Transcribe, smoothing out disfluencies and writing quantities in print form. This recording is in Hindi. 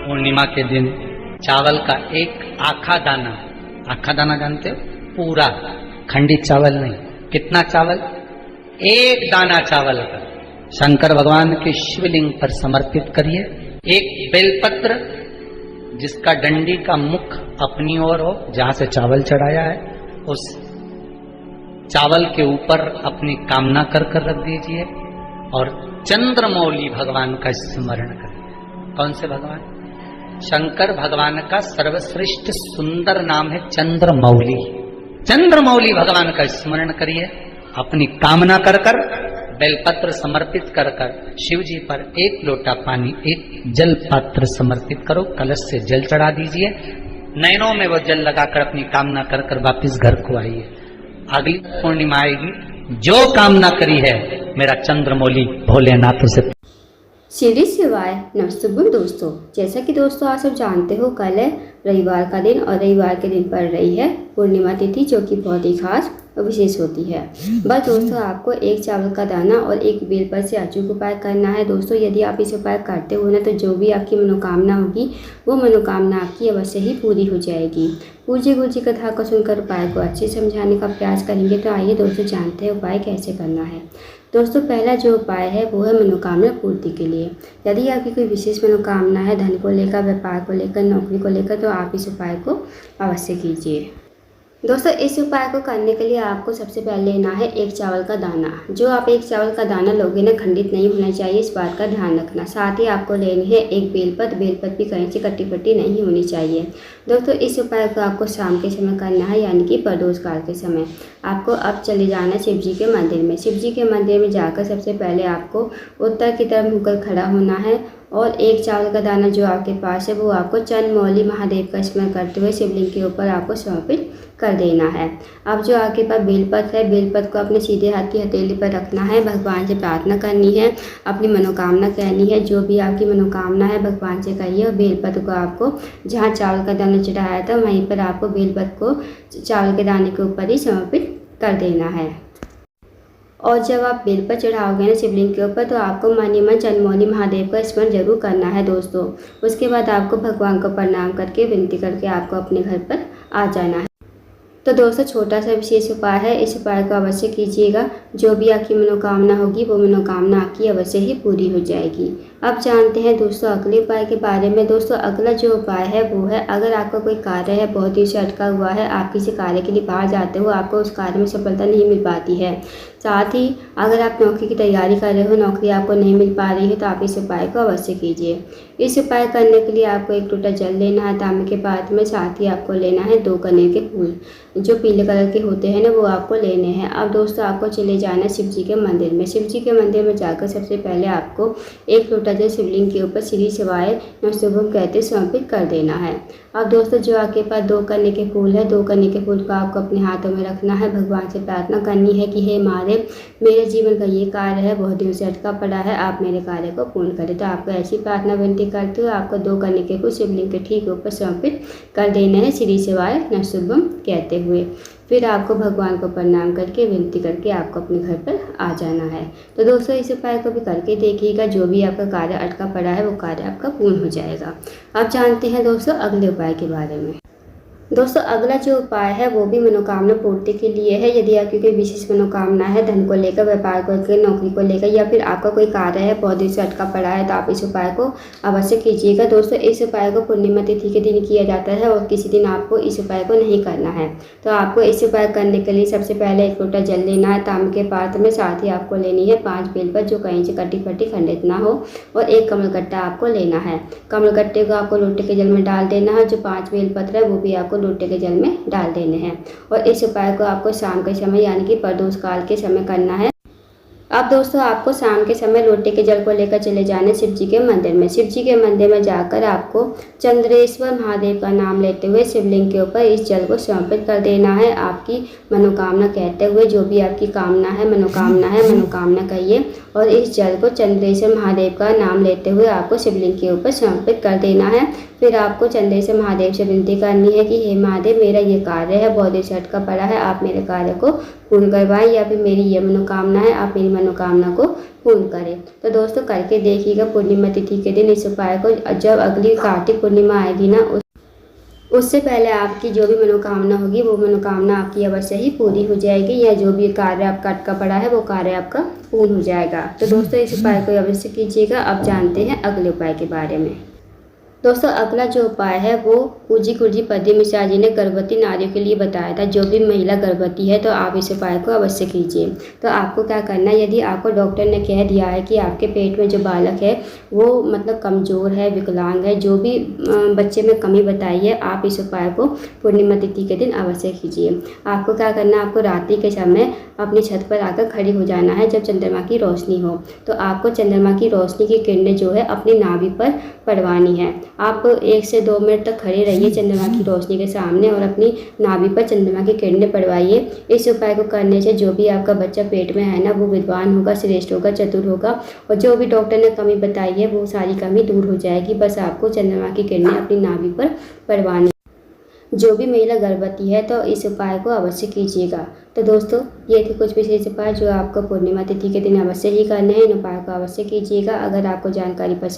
पूर्णिमा के दिन चावल का एक आखा दाना जानते हो, पूरा खंडित चावल नहीं, कितना चावल, एक दाना चावल का शंकर भगवान के शिवलिंग पर समर्पित करिए। एक बेलपत्र जिसका डंडी का मुख अपनी ओर हो, जहां से चावल चढ़ाया है, उस चावल के ऊपर अपनी कामना कर रख दीजिए और चंद्रमौली भगवान का स्मरण करिए। कौन से भगवान? शंकर भगवान का सर्वश्रेष्ठ सुंदर नाम है चंद्रमौली। चंद्रमौली भगवान का स्मरण करिए, अपनी कामना कर बेलपत्र समर्पित कर शिव जी पर एक लोटा पानी, एक जल पात्र समर्पित करो, कलश से जल चढ़ा दीजिए, नयनों में वो जल लगाकर अपनी कामना कर वापिस घर को आइए। अगली पूर्णिमा आएगी, जो कामना करी है मेरा चंद्रमौली भोलेनाथ से। शिरडी शिवाय नमस्ते दोस्तों, जैसा कि दोस्तों आप सब जानते हो, कल है रविवार का दिन और रविवार के दिन पड़ रही है पूर्णिमा तिथि, जो कि बहुत ही खास और विशेष होती है। बस दोस्तों, आपको एक चावल का दाना और एक बेलपत्र से अचूक उपाय करना है। दोस्तों, यदि आप इस उपाय करते हो ना, तो जो भी आपकी मनोकामना होगी वो मनोकामना आपकी अवश्य ही पूरी हो जाएगी। पूज्य गुरु जी कथा को सुनकर उपाय को अच्छे समझाने का प्रयास करेंगे। तो आइए दोस्तों, जानते हैं उपाय कैसे करना है। दोस्तों, पहला जो उपाय है वो है मनोकामना पूर्ति के लिए। यदि आपकी कोई विशेष मनोकामना है, धन को लेकर, व्यापार को लेकर, नौकरी को लेकर, तो आप इस उपाय को अवश्य कीजिए। दोस्तों, इस उपाय को करने के लिए आपको सबसे पहले लेना है एक चावल का दाना। जो आप एक चावल का दाना लोगे ना, खंडित नहीं होना चाहिए, इस बात का ध्यान रखना। साथ ही आपको लेनी है एक बेलपत्र भी कहीं से कटी पट्टी नहीं होनी चाहिए। दोस्तों, इस उपाय को आपको शाम के समय करना है, यानी कि प्रदोष काल के समय। आपको अब चले जाना है शिव जी के मंदिर में। शिव जी के मंदिर में जाकर सबसे पहले आपको उत्तर की तरफ मुड़कर खड़ा होना है और एक चावल का दाना जो आपके पास है वो आपको चंद्रमौली महादेव का स्मरण करते हुए शिवलिंग के ऊपर आपको समर्पित कर देना है। अब जो आपके पास बेलपत्र है, बेलपत्र को अपने सीधे हाथ की हथेली पर रखना है, भगवान से प्रार्थना करनी है, अपनी मनोकामना कहनी है। जो भी आपकी मनोकामना है भगवान से कहिए और बेलपत्र को आपको जहाँ चावल का दाना चढ़ाया था वहीं पर आपको बेलपत्र को चावल के दाने के ऊपर ही समर्पित कर देना है। और जब आप बेलपत्र चढ़ाओगे ना शिवलिंग के ऊपर, तो आपको मन ही मन चंद्रमौली महादेव का स्मरण जरूर करना है दोस्तों। उसके बाद आपको भगवान को प्रणाम करके विनती करके आपको अपने घर पर आ जाना है। तो दोस्तों, छोटा सा विशेष उपाय है, इस उपाय को अवश्य कीजिएगा। जो भी आपकी मनोकामना होगी वो मनोकामना आपकी अवश्य ही पूरी हो जाएगी। अब जानते हैं दोस्तों अगले उपाय के बारे में। दोस्तों, अगला जो उपाय है वो है, अगर आपका कोई कार्य है बहुत दिन से अटका हुआ है, आप किसी कार्य के लिए बाहर जाते हो, आपको उस कार्य में सफलता नहीं मिल पाती है। साथ ही अगर आप नौकरी की तैयारी कर रहे हो, नौकरी आपको नहीं मिल पा रही है, तो आप इस उपाय को अवश्य कीजिए। इस उपाय करने के लिए आपको एक लोटा जल लेना है तांबे के पात्र में। साथ ही आपको लेना है 2 कनेर के फूल, जो पीले कलर के होते हैं ना, वो आपको लेने हैं। अब दोस्तों, आपको चले जाना है शिव जी के मंदिर में। शिव जी के मंदिर में जाकर सबसे पहले आपको एक लोटा जल शिवलिंग के ऊपर श्री शिवाय नमस्तुभ्यम कहते समर्पित कर देना है। अब दोस्तों, जो आपके पास 2 कनेर के फूल है, 2 कनेर के फूल को आपको अपने हाथों में रखना है। भगवान से प्रार्थना करनी है कि हे महादेव, मेरे जीवन का ये कार्य है बहुत दिन से अटका पड़ा है, आप मेरे कार्य को पूर्ण करें। तो आपको ऐसी प्रार्थना विनती करते हुए आपको 2 कनेर के फूल शिवलिंग के ठीक ऊपर समर्पित कर देना है श्री शिवाय नमस्तुभ्यम कहते हुए। फिर आपको भगवान को प्रणाम करके विनती करके आपको अपने घर पर आ जाना है। तो दोस्तों, इस उपाय को भी करके देखिएगा, जो भी आपका कार्य अटका पड़ा है वो कार्य आपका पूर्ण हो जाएगा। अब जानते हैं दोस्तों अगले उपाय के बारे में। दोस्तों, अगला जो उपाय है वो भी मनोकामना पूर्ति के लिए है। यदि आपकी कोई विशेष मनोकामना है, धन को लेकर, व्यापार को लेकर, नौकरी को लेकर, या फिर आपका कोई कार्य है बहुत दिन से अटका पड़ा है, तो आप इस उपाय को अवश्य कीजिएगा। दोस्तों, इस उपाय को पूर्णिमा तिथि के दिन किया जाता है और किसी दिन आपको इस उपाय को नहीं करना है। तो आपको इस उपाय करने के लिए सबसे पहले एक लोटा जल लेना है तांबे के पात्र में। साथ ही आपको लेनी है 5 बेलपत्र, जो कहीं से कटी फटी खंडित ना हो, और एक कमलगट्टा आपको लेना है। कमलगट्टे को आपको लोटे के जल में डाल देना है। जो 5 बेलपत्र है वो भी आपको लोटे के जल में डाल देने हैं। और इस उपाय को आपको शाम के समय यानी कि प्रदोष काल के समय करना है। अब दोस्तों, आपको शाम के समय लोटे के जल को लेकर चले जाने शिव जी के मंदिर में। शिव जी के मंदिर में जाकर आपको चंद्रेश्वर महादेव का नाम लेते हुए शिवलिंग के ऊपर इस जल को समर्पित कर देना है, आपकी मनोकामना कहते हुए। जो भी आपकी कामना है, मनोकामना कहिए और इस जल को चंद्रेश्वर महादेव का नाम लेते हुए आपको शिवलिंग के ऊपर समर्पित कर देना है। फिर आपको चंद्रेश्वर महादेव से विनती करनी है कि हे महादेव, मेरा ये कार्य है बहुत दिन से अटका पड़ा है, आप मेरे कार्य को पूर्ण करवाएं या फिर मेरी ये मनोकामना है, आप मेरी मनोकामना को पूर्ण करें। तो दोस्तों करके देखिएगा पूर्णिमा तिथि के दिन इस उपाय को। जब अगली कार्तिक पूर्णिमा आएगी ना, उससे पहले आपकी जो भी मनोकामना होगी वो मनोकामना आपकी अवश्य ही पूरी हो जाएगी, या जो भी कार्य आपका अटका पड़ा है वो कार्य आपका पूर्ण हो जाएगा। तो दोस्तों इस उपाय को अवश्य कीजिएगा। अब जानते हैं अगले उपाय के बारे में। दोस्तों अगला जो उपाय है वो पूजी कुर्जी पद्य मिश्रा जी ने गर्भवती नारियों के लिए बताया था। जो भी महिला गर्भवती है तो आप इस उपाय को अवश्य कीजिए। तो आपको क्या करना है, यदि आपको डॉक्टर ने कह दिया है कि आपके पेट में जो बालक है वो मतलब कमज़ोर है, विकलांग है, जो भी बच्चे में कमी बताई है, आप इस उपाय को पूर्णिमा तिथि के दिन अवश्य कीजिए। आपको क्या करना है, आपको रात्रि के समय अपनी छत पर आकर खड़ी हो जाना है जब चंद्रमा की रोशनी हो। तो आपको चंद्रमा की रोशनी की किरणें जो है अपनी नाभि पर पड़वानी है। आप 1 से 2 मिनट तक खड़े रहिए चंद्रमा की रोशनी के सामने और अपनी नाभि पर चंद्रमा की किरणें पड़वाइए। इस उपाय को करने से जो भी आपका बच्चा पेट में है ना वो विद्वान होगा, श्रेष्ठ होगा, चतुर होगा, और जो भी डॉक्टर ने कमी बताई है वो सारी कमी दूर हो जाएगी। बस आपको चंद्रमा की किरणें अपनी नाभि पर पड़वानी। जो भी महिला गर्भवती है तो इस उपाय को अवश्य कीजिएगा। तो दोस्तों ये थे कुछ विशेष उपाय जो आपको पूर्णिमा तिथि के दिन अवश्य ही करने हैं। इन उपाय को अवश्य कीजिएगा। अगर आपको जानकारी पसंद